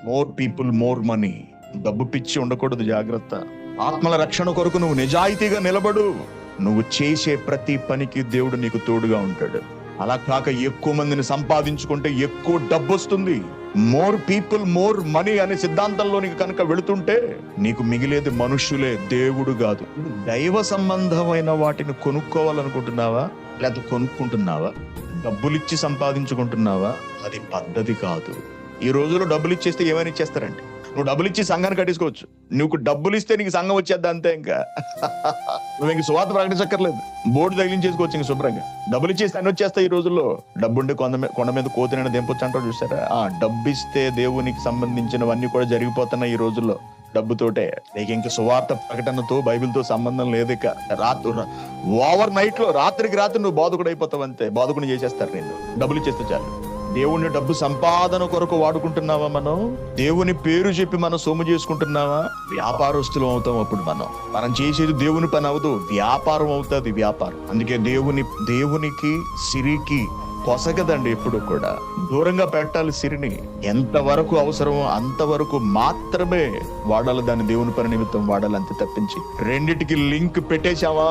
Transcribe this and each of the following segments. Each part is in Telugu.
More people more money. డబ్బు పిచ్చి ఉండకూడదు, జాగ్రత్త. ఆత్మల రక్షణ కొరకు నువ్వు నిజాయితీగా నిలబడు. నువ్వు చేసే ప్రతి పనికి దేవుడు నీకు తోడుగా ఉంటాడు. అలా కాక ఎక్కువ మందిని సంపాదించుకుంటే ఎక్కువ డబ్బు వస్తుంది. మోర్ పీపుల్ మోర్ మనీ అనే సిద్ధాంతంలో నీకు కనుక వెళుతుంటే నీకు మిగిలేది మనుష్యులే, దేవుడు కాదు. దైవ సంబంధమైన వాటిని కొనుక్కోవాలనుకుంటున్నావా, లేకపోతే కొనుక్కుంటున్నావా? డబ్బులిచ్చి సంపాదించుకుంటున్నావా? అది పద్ధతి కాదు. ఈ రోజుల్లో డబ్బులు ఇచ్చేస్తే ఏమైనా ఇచ్చేస్తారండి. నువ్వు డబ్బులు ఇచ్చి సంఘాన్ని కట్టించుకోవచ్చు. నువ్వు డబ్బులు ఇస్తే నీకు సంఘం వచ్చేద్దా, అంతే. ఇంకా నువ్వు ఇంక సువార్త ప్రకటించక్కర్లేదు, బోర్డు తగిలించేసుకోవచ్చు ఇంక శుభ్రంగా. డబ్బులు ఇచ్చేస్తే అన్ని వచ్చేస్తాయి ఈ రోజుల్లో. డబ్బుండి కొండ మీద కోతినైనా దింపొచ్చు అంటారు, చూసారా? డబ్బు ఇస్తే దేవునికి సంబంధించినవన్నీ కూడా జరిగిపోతున్నాయి ఈ రోజుల్లో డబ్బుతోటే. నీకు ఇంక సువార్త ప్రకటనతో బైబిల్తో సంబంధం లేదు. ఇక ఓవర్ నైట్ లో రాత్రికి రాత్రి నువ్వు బాధకుడు అయిపోతావు, అంతే. బాధకుని చేసేస్తారు నేను, డబ్బులు ఇచ్చేస్తే చాలు. దేవుని డబ్బు సంపాదన కొరకు వాడుకుంటున్నావా? మనం దేవుని పేరు చెప్పి మనం సొమ్ము చేసుకుంటున్నావా? వ్యాపారస్తులం అవుతాం. అప్పుడు మనం చేసేది దేవుని పని అవదు, వ్యాపారం అవుతుంది, వ్యాపారం. అందుకే దేవునికి సిరికి పొసగదండి. ఎప్పుడు కూడా దూరంగా పెట్టాలి సిరిని. ఎంతవరకు అవసరమో అంతవరకు మాత్రమే వాడాలి, దాన్ని దేవుని పని నిమిత్తం వాడాలి, అంతే. తప్పించి రెండిటికి లింక్ పెట్టేశావా,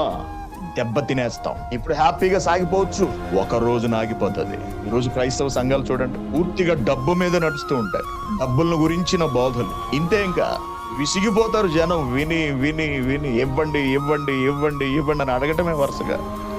దెబ్బ తినేస్తాం. ఇప్పుడు హ్యాపీగా సాగిపోవచ్చు, ఒక రోజు ఆగిపోతుంది. ఈ రోజు క్రైస్తవ సంఘాలు చూడండి, పూర్తిగా డబ్బు మీద నడుస్తూ ఉంటాయి. డబ్బులను గురించిన బోధలు ఇంతే. ఇంకా విసిగిపోతారు జనం, విని విని విని ఇవ్వండి ఇవ్వండి ఇవ్వండి ఇవ్వండి అని అడగటమే వరుసగా.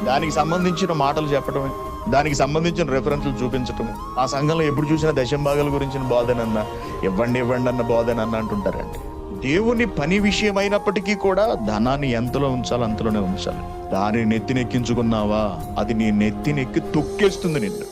దానికి సంబంధించిన మాటలు చెప్పడమే, దానికి సంబంధించిన రెఫరెన్స్లు చూపించటమే. ఆ సంఘంలో ఎప్పుడు చూసినా దశంభాగాల గురించిన బోధనన్నా, ఇవ్వండి ఇవ్వండి అన్న బోధనన్నా అంటుంటారండి. దేవుని పని విషయమైనప్పటికీ కూడా ధనాన్ని ఎంతలో ఉంచాలో అంతలోనే ఉంచాలి. దాన్ని నెత్తినెక్కించుకున్నావా, అది నీ నెత్తినెక్కి తొక్కేస్తుంది నిన్ను.